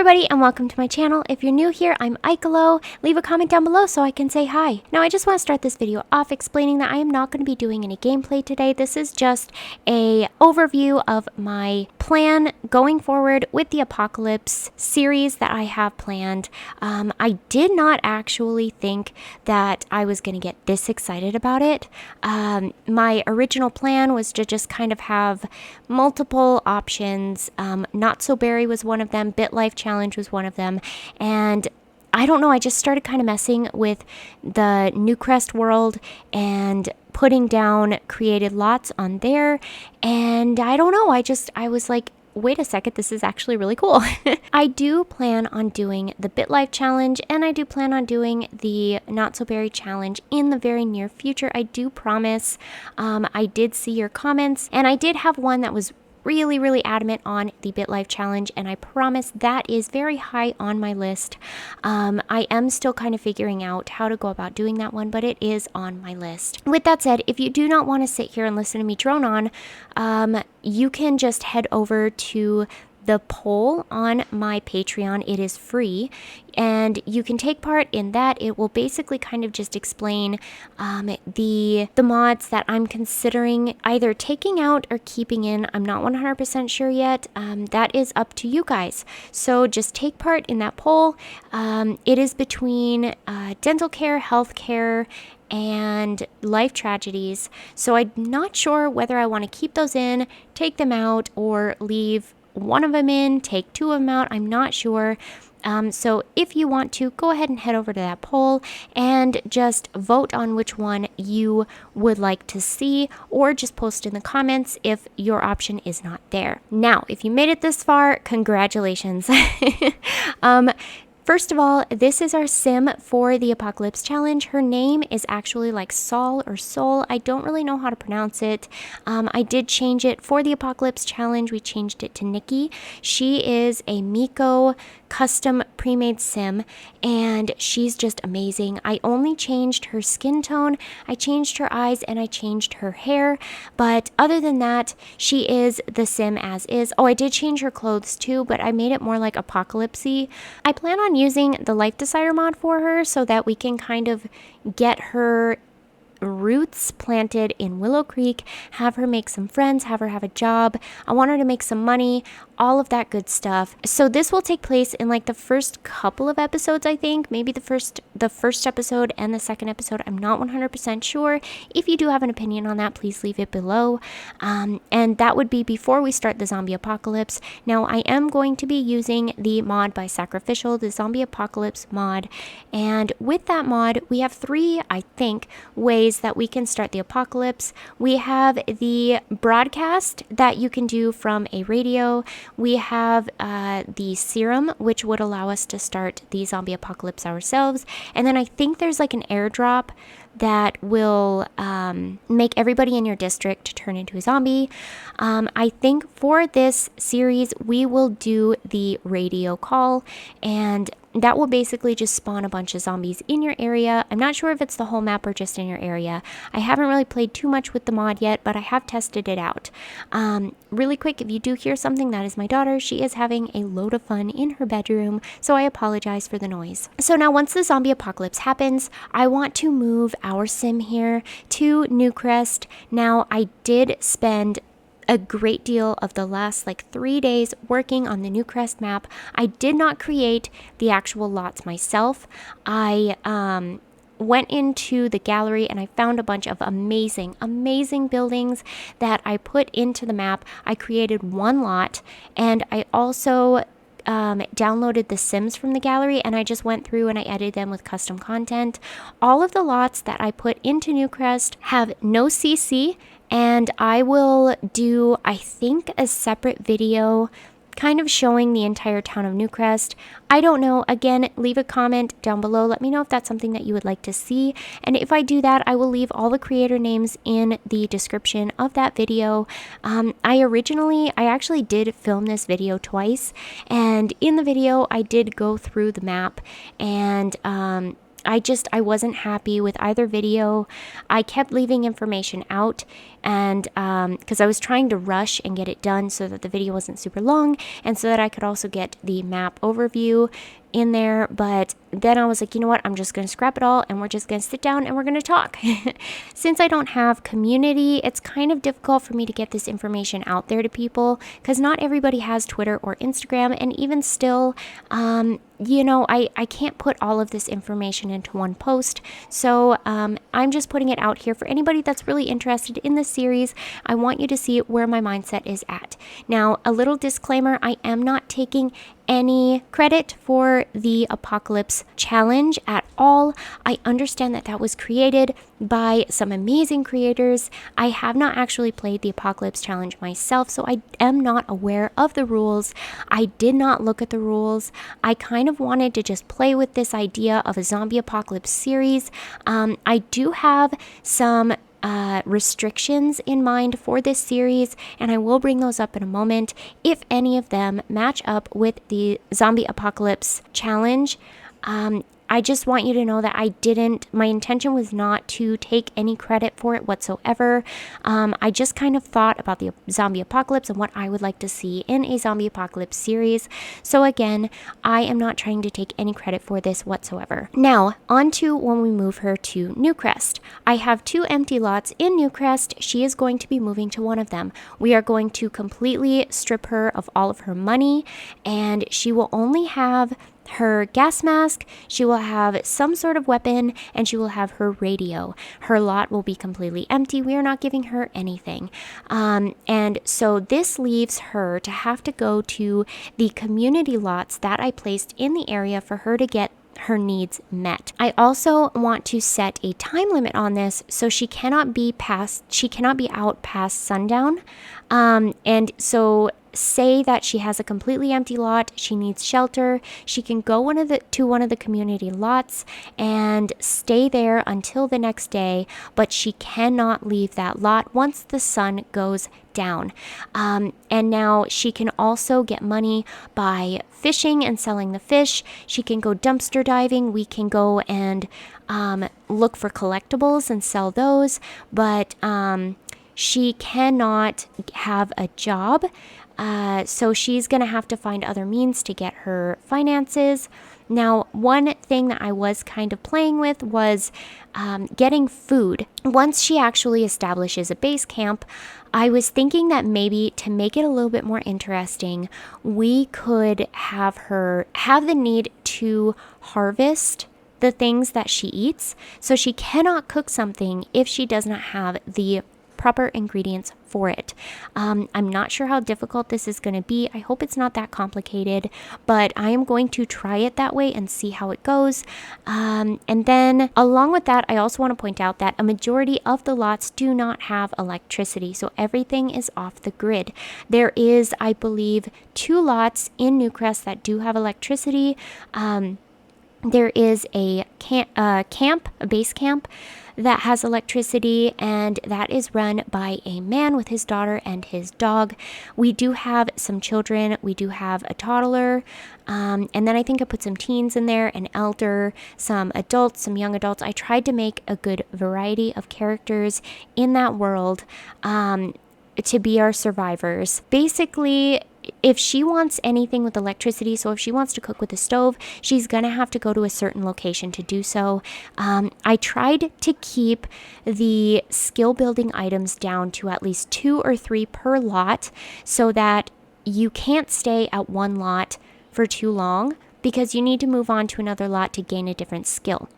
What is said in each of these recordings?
everybody and welcome to my channel. If you're new here, I'm Eikalo. Leave a comment down below so I can say hi. Now I just want to start this video off explaining that I am not going to be doing any gameplay today. This is just a overview of my plan going forward with the Apocalypse series that I have planned. I did not actually think that I was going to get this excited about it. My original plan was to just kind of have multiple options. Not So Berry was one of them. BitLife Challenge was one of them. And I don't know, I just started kind of messing with the Newcrest world and putting down created lots on there. And I don't know, I was like, wait a second, this is actually really cool. I do plan on doing the BitLife Challenge, and I do plan on doing the Not So Berry Challenge in the very near future. I do promise. I did see your comments, and I did have one that was really adamant on the BitLife Challenge, and I promise that is very high on my list. I am still kind of figuring out how to go about doing that one, but it is on my list. With that said, if you do not want to sit here and listen to me drone on, you can just head over to the poll on my Patreon. It is free, and you can take part in that. It will basically kind of just explain the mods that I'm considering either taking out or keeping in. I'm not 100% sure yet. That is up to you guys. So just take part in that poll. It is between dental care, health care, and life tragedies. So I'm not sure whether I want to keep those in, take them out, or leave one of them in, take two of them out. I'm not sure. So if you want to, go ahead and head over to that poll and just vote on which one you would like to see, or just post in the comments if your option is not there. Now, if you made it this far, congratulations. First of all, this is our sim for the Apocalypse Challenge. Her name is actually like Sol or Sol. I don't really know how to pronounce it. I did change it for the Apocalypse Challenge. We changed it to Nikki. She is a Miko custom pre-made sim, and she's just amazing. I only changed her skin tone, I changed her eyes, and I changed her hair. But other than that, she is the sim as is. Oh, I did change her clothes too, but I made it more like apocalypsy. I plan on using the Life Decider mod for her so that we can kind of get her roots planted in Willow Creek, have her make some friends, have her have a job. I want her to make some money, all of that good stuff. So this will take place in like the first couple of episodes, I think. Maybe the first episode and the second episode. I'm not 100% sure. If you do have an opinion on that, please leave it below. And that would be before we start the zombie apocalypse. Now, I am going to be using the mod by Sacrificial, the zombie apocalypse mod. And with that mod, we have three, I think, ways that we can start the apocalypse. We have the broadcast that you can do from a radio. We have the serum, which would allow us to start the zombie apocalypse ourselves. And then I think there's like an airdrop that will make everybody in your district turn into a zombie. I think for this series, we will do the radio call, and that will basically just spawn a bunch of zombies in your area. I'm not sure if it's the whole map or just in your area. I haven't really played too much with the mod yet, but I have tested it out. Really quick, if you do hear something, that is my daughter. She is having a load of fun in her bedroom, so I apologize for the noise. So now once the zombie apocalypse happens, I want to move our sim here to Newcrest. Now, I did spend a great deal of the last like 3 days working on the Newcrest map. I did not create the actual lots myself. I went into the gallery and I found a bunch of amazing buildings that I put into the map. I created one lot, and I also downloaded the Sims from the gallery, and I just went through and I edited them with custom content. All of the lots that I put into Newcrest have no CC, and I will do, I think, a separate video kind of showing the entire town of Newcrest. I don't know. Again, leave a comment down below. Let me know if that's something that you would like to see. And if I do that, I will leave all the creator names in the description of that video. I actually did film this video twice. And in the video, I did go through the map, and I wasn't happy with either video. I kept leaving information out, and because I was trying to rush and get it done so that the video wasn't super long, and so that I could also get the map overview in there. But then I was like, you know what, I'm just going to scrap it all, and we're just going to sit down and we're going to talk. Since I don't have community, it's kind of difficult for me to get this information out there to people, because not everybody has Twitter or Instagram, and even still, I can't put all of this information into one post. So I'm just putting it out here for anybody that's really interested in this series. I want you to see where my mindset is at. Now, a little disclaimer, I am not taking any credit for the Apocalypse challenge at all. I understand that was created by some amazing creators. I have not actually played the Apocalypse challenge myself, so I am not aware of the rules. I did not look at the rules. I kind of wanted to just play with this idea of a zombie apocalypse series. I do have some restrictions in mind for this series, and I will bring those up in a moment if any of them match up with the zombie apocalypse challenge. I just want you to know that my intention was not to take any credit for it whatsoever. I just kind of thought about the zombie apocalypse and what I would like to see in a zombie apocalypse series. So again, I am not trying to take any credit for this whatsoever. Now, on to when we move her to Newcrest. I have 2 empty lots in Newcrest. She is going to be moving to one of them. We are going to completely strip her of all of her money, and she will only have her gas mask, she will have some sort of weapon, and she will have her radio. Her lot will be completely empty. We are not giving her anything. And so this leaves her to have to go to the community lots that I placed in the area for her to get her needs met. I also want to set a time limit on this, so she cannot be out past sundown. And so say that she has a completely empty lot, she needs shelter, she can go to one of the community lots and stay there until the next day, but she cannot leave that lot once the sun goes down. And now she can also get money by fishing and selling the fish. She can go dumpster diving. We can go and look for collectibles and sell those, but she cannot have a job. So she's going to have to find other means to get her finances. Now, one thing that I was kind of playing with was getting food. Once she actually establishes a base camp, I was thinking that maybe to make it a little bit more interesting, we could have her have the need to harvest the things that she eats. So she cannot cook something if she does not have the proper ingredients for it. I'm not sure how difficult this is going to be. I hope it's not that complicated, but I am going to try it that way and see how it goes. And then along with that, I also want to point out that a majority of the lots do not have electricity, so everything is off the grid. There is, I believe, 2 lots in Newcrest that do have electricity. There is a base camp that has electricity, and that is run by a man with his daughter and his dog. We do have some children. We do have a toddler, and then I think I put some teens in there, an elder, some adults, some young adults. I tried to make a good variety of characters in that world to be our survivors. Basically, if she wants anything with electricity, so if she wants to cook with a stove, she's gonna have to go to a certain location to do so. I tried to keep the skill building items down to at least 2 or 3 per lot, so that you can't stay at one lot for too long, because you need to move on to another lot to gain a different skill.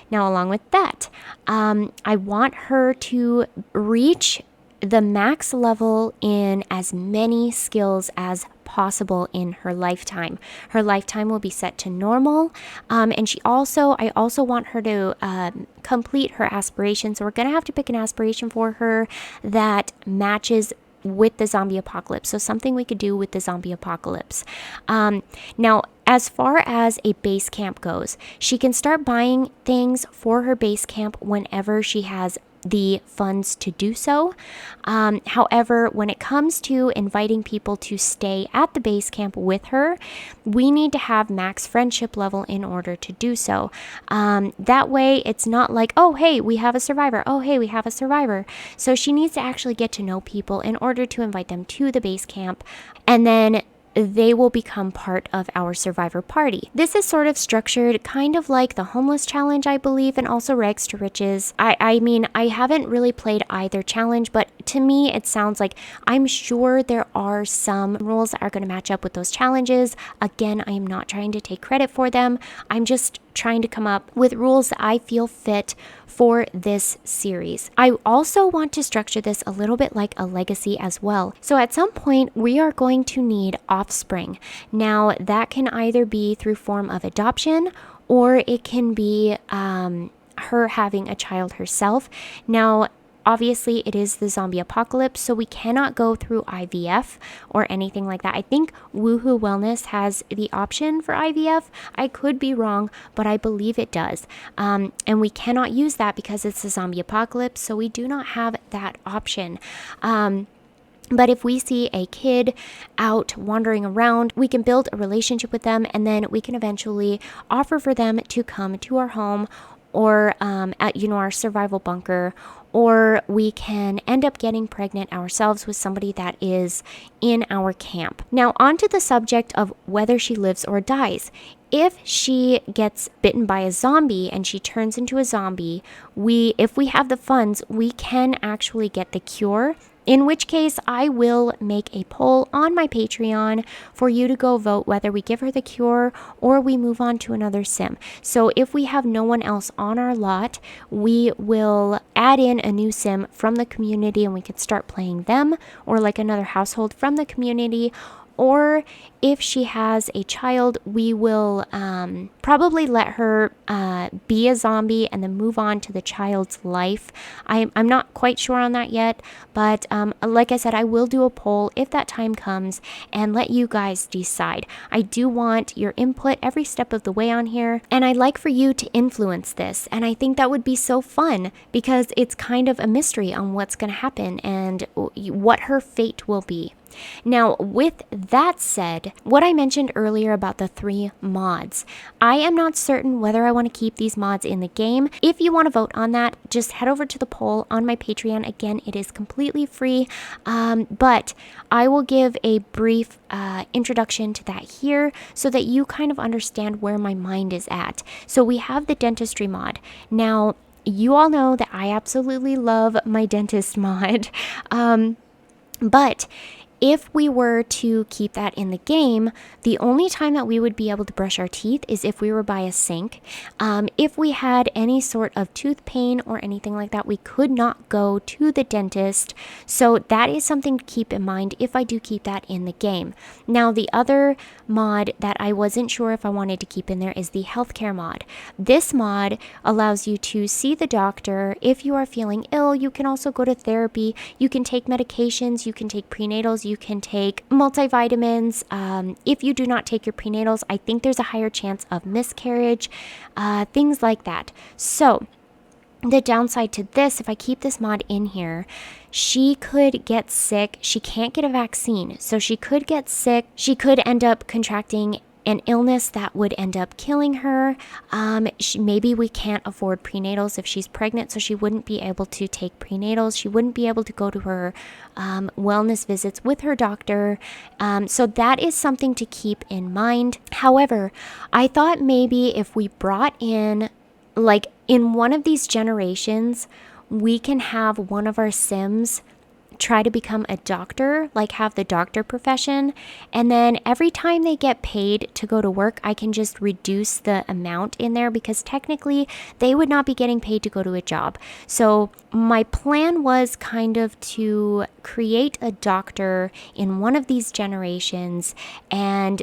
Now, along with that, I want her to reach the max level in as many skills as possible in her lifetime. Her lifetime will be set to normal, and I also want her to complete her aspiration. So we're gonna have to pick an aspiration for her that matches with the zombie apocalypse. So something we could do with the zombie apocalypse. Now, as far as a base camp goes, she can start buying things for her base camp whenever she has the funds to do so. However, when it comes to inviting people to stay at the base camp with her, we need to have max friendship level in order to do so. That way, it's not like, oh, hey, we have a survivor. Oh, hey, we have a survivor. So she needs to actually get to know people in order to invite them to the base camp. And then they will become part of our survivor party. This is sort of structured kind of like the homeless challenge, I believe, and also rags to riches. I mean, I haven't really played either challenge, but to me, it sounds like I'm sure there are some rules that are going to match up with those challenges. Again, I am not trying to take credit for them. I'm just trying to come up with rules that I feel fit for this series. I also want to structure this a little bit like a legacy as well. So at some point, we are going to need offspring. Now, that can either be through form of adoption, or it can be her having a child herself. Now, obviously, it is the zombie apocalypse, so we cannot go through IVF or anything like that. I think Woohoo Wellness has the option for IVF. I could be wrong, but I believe it does. And we cannot use that because it's a zombie apocalypse, so we do not have that option. But if we see a kid out wandering around, we can build a relationship with them, and then we can eventually offer for them to come to our home or at our survival bunker, or we can end up getting pregnant ourselves with somebody that is in our camp. Now, onto the subject of whether she lives or dies. If she gets bitten by a zombie and she turns into a zombie, if we have the funds, we can actually get the cure. In which case, I will make a poll on my Patreon for you to go vote whether we give her the cure or we move on to another sim. So if we have no one else on our lot, we will add in a new sim from the community and we could start playing them, or like another household from the community. Or if she has a child, we will probably let her be a zombie and then move on to the child's life. I'm not quite sure on that yet, but like I said, I will do a poll if that time comes and let you guys decide. I do want your input every step of the way on here, and I'd like for you to influence this. And I think that would be so fun because it's kind of a mystery on what's going to happen and what her fate will be. Now, with that said, what I mentioned earlier about the 3 mods, I am not certain whether I want to keep these mods in the game. If you want to vote on that, just head over to the poll on my Patreon. Again, it is completely free, but I will give a brief introduction to that here so that you kind of understand where my mind is at. So we have the dentistry mod. Now, you all know that I absolutely love my dentist mod, but if we were to keep that in the game, the only time that we would be able to brush our teeth is if we were by a sink. If we had any sort of tooth pain or anything like that, we could not go to the dentist. So that is something to keep in mind if I do keep that in the game. Now, the other mod that I wasn't sure if I wanted to keep in there is the healthcare mod. This mod allows you to see the doctor. If you are feeling ill, you can also go to therapy. You can take medications. You can take prenatals. You can take multivitamins. If you do not take your prenatals, I think there's a higher chance of miscarriage, things like that. So the downside to this, if I keep this mod in here, she could get sick. She can't get a vaccine, so she could get sick. She could end up contracting an illness that would end up killing her. Maybe we can't afford prenatals if she's pregnant, so she wouldn't be able to take prenatals. She wouldn't be able to go to her wellness visits with her doctor. So that is something to keep in mind. However, I thought maybe if we brought in, like in one of these generations, we can have one of our Sims try to become a doctor, like have the doctor profession, and then every time they get paid to go to work, I can just reduce the amount in there because technically they would not be getting paid to go to a job. So my plan was kind of to create a doctor in one of these generations, and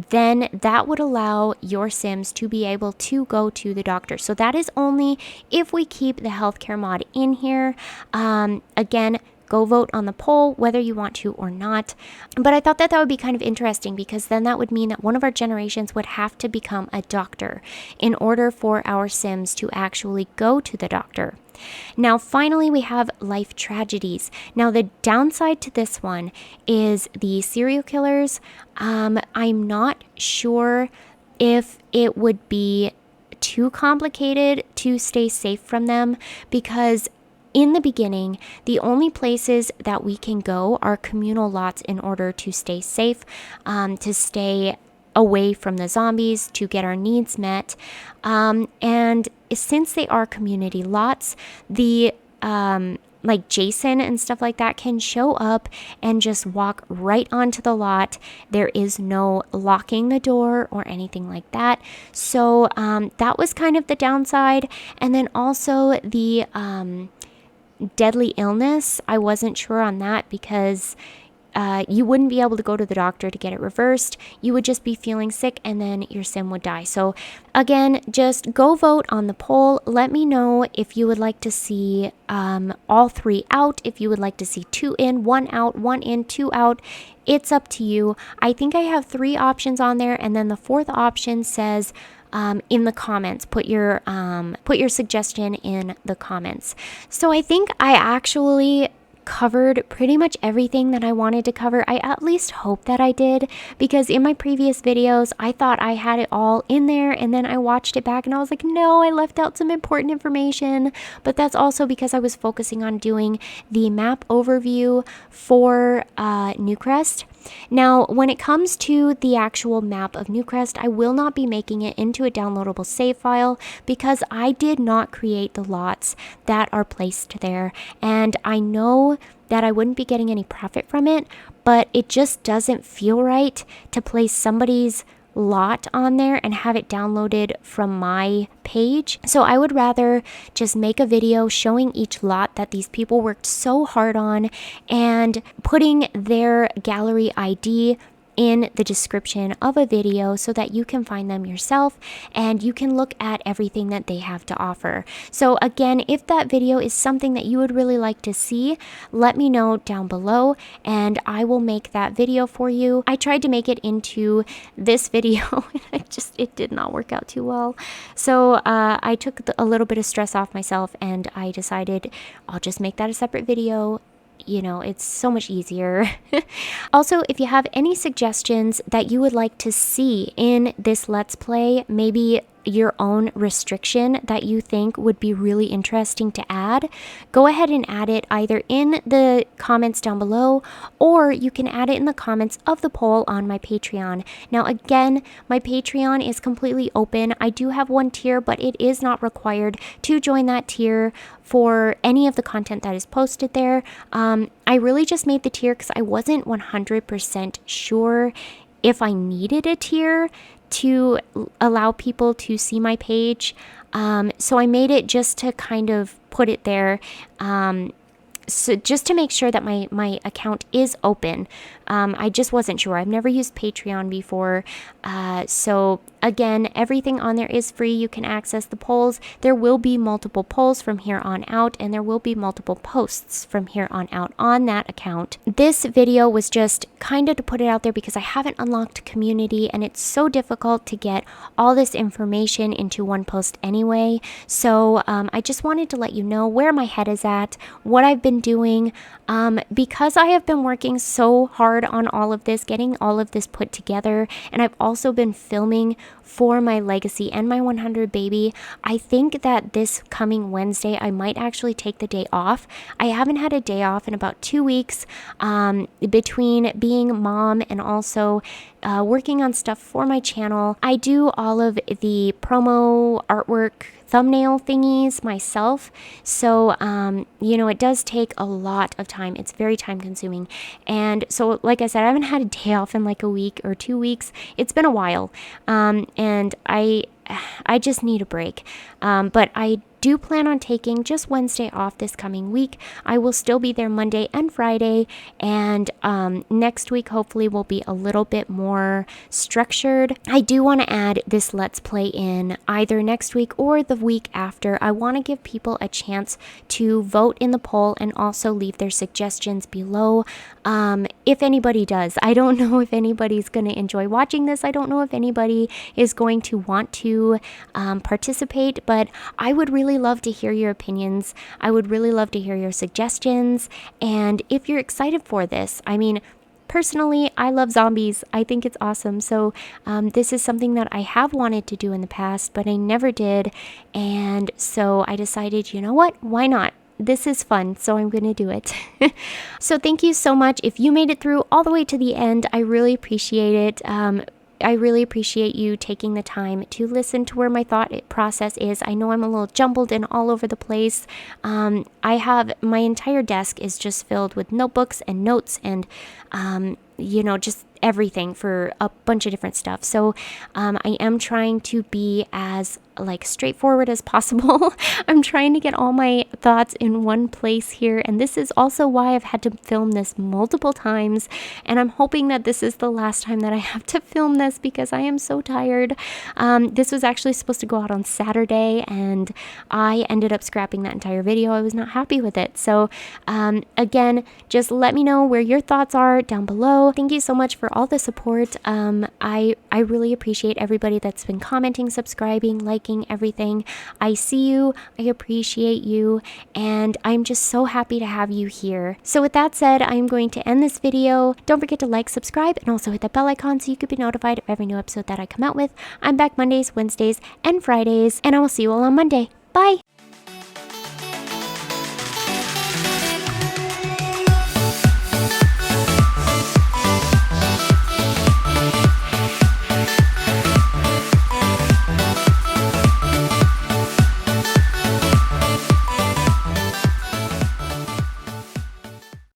then that would allow your Sims to be able to go to the doctor. So that is only if we keep the healthcare mod in here. Again, go vote on the poll whether you want to or not. But I thought that that would be kind of interesting, because then that would mean that one of our generations would have to become a doctor in order for our Sims to actually go to the doctor. Now, finally, we have life tragedies. Now, the downside to this one is the serial killers. I'm not sure if it would be too complicated to stay safe from them, because in the beginning, the only places that we can go are communal lots in order to stay safe, to stay away from the zombies, to get our needs met. And since they are community lots, the like Jason and stuff like that can show up and just walk right onto the lot. There is no locking the door or anything like that. So that was kind of the downside. And then also the deadly illness, I wasn't sure on that, because you wouldn't be able to go to the doctor to get it reversed. You would just be feeling sick and then your sim would die. So again, just go vote on the poll. Let me know if you would like to see all 3 out, if you would like to see 2 in, 1 out, 1 in, 2 out. It's up to you. I think I have 3 options on there, and then the 4th option says in the comments, put your suggestion in the comments. So I think I actually covered pretty much everything that I wanted to cover. I at least hope that I did, because in my previous videos I thought I had it all in there, and then I watched it back and I was like, no, I left out some important information. But that's also because I was focusing on doing the map overview for Newcrest. Now, when it comes to the actual map of Newcrest, I will not be making it into a downloadable save file, because I did not create the lots that are placed there. And I know that I wouldn't be getting any profit from it, but it just doesn't feel right to place somebody's lot on there and have it downloaded from my page. So I would rather just make a video showing each lot that these people worked so hard on, and putting their gallery ID in the description of a video so that you can find them yourself and you can look at everything that they have to offer. So again, if that video is something that you would really like to see, let me know down below and I will make that video for you. I tried to make it into this video and it did not work out too well. So I took a little bit of stress off myself and I decided I'll just make that a separate video. You know, it's so much easier. Also, if you have any suggestions that you would like to see in this Let's Play, maybe your own restriction that you think would be really interesting to add, go ahead and add it either in the comments down below, or you can add it in the comments of the poll on my Patreon. Now again, my Patreon is completely open. I do have one tier, but it is not required to join that tier for any of the content that is posted there. I really just made the tier because I wasn't 100% sure if I needed a tier to allow people to see my page. So I made it just to kind of put it there. So just to make sure that my account is open. I just wasn't sure. I've never used Patreon before. So again, everything on there is free. You can access the polls. There will be multiple polls from here on out, and there will be multiple posts from here on out on that account. This video was just kind of to put it out there because I haven't unlocked community and it's so difficult to get all this information into one post anyway. So I just wanted to let you know where my head is at, what I've been doing, because I have been working so hard on all of this, getting all of this put together, and I've also been filming for my legacy and my 100 baby. I think that this coming Wednesday I might actually take the day off. I haven't had a day off in about 2 weeks, between being mom and also working on stuff for my channel. I do all of the promo artwork thumbnail thingies myself, so you know, it does take a lot of time. It's very time consuming, and so like I said, I haven't had a day off in like a week or 2 weeks. It's been a while, and I just need a break, but I do plan on taking just Wednesday off this coming week. I will still be there Monday and Friday, and next week hopefully will be a little bit more structured. I do want to add this Let's Play in either next week or the week after. I want to give people a chance to vote in the poll and also leave their suggestions below. If anybody does, I don't know if anybody's going to enjoy watching this. I don't know if anybody is going to want to participate, but I would really love to hear your opinions. I would really love to hear your suggestions. And if you're excited for this, I mean, personally, I love zombies. I think it's awesome. So this is something that I have wanted to do in the past, but I never did. And so I decided, you know what? Why not? This is fun, so I'm going to do it. So thank you so much. If you made it through all the way to the end, I really appreciate it. I really appreciate you taking the time to listen to where my thought process is. I know I'm a little jumbled and all over the place. I have my entire desk is just filled with notebooks and notes and, just everything for a bunch of different stuff. So I am trying to be as straightforward as possible. I'm trying to get all my thoughts in one place here, and this is also why I've had to film this multiple times, and I'm hoping that this is the last time that I have to film this because I am so tired. This was actually supposed to go out on Saturday, and I ended up scrapping that entire video. I was not happy with it. So again, just let me know where your thoughts are down below. Thank you so much for all the support. I really appreciate everybody that's been commenting, subscribing, liking, everything. I see you, I appreciate you, and I'm just so happy to have you here. So with that said, I'm going to end this video. Don't forget to like, subscribe, and also hit that bell icon so you could be notified of every new episode that I come out with. I'm back Mondays, Wednesdays, and Fridays, and I will see you all on Monday. Bye!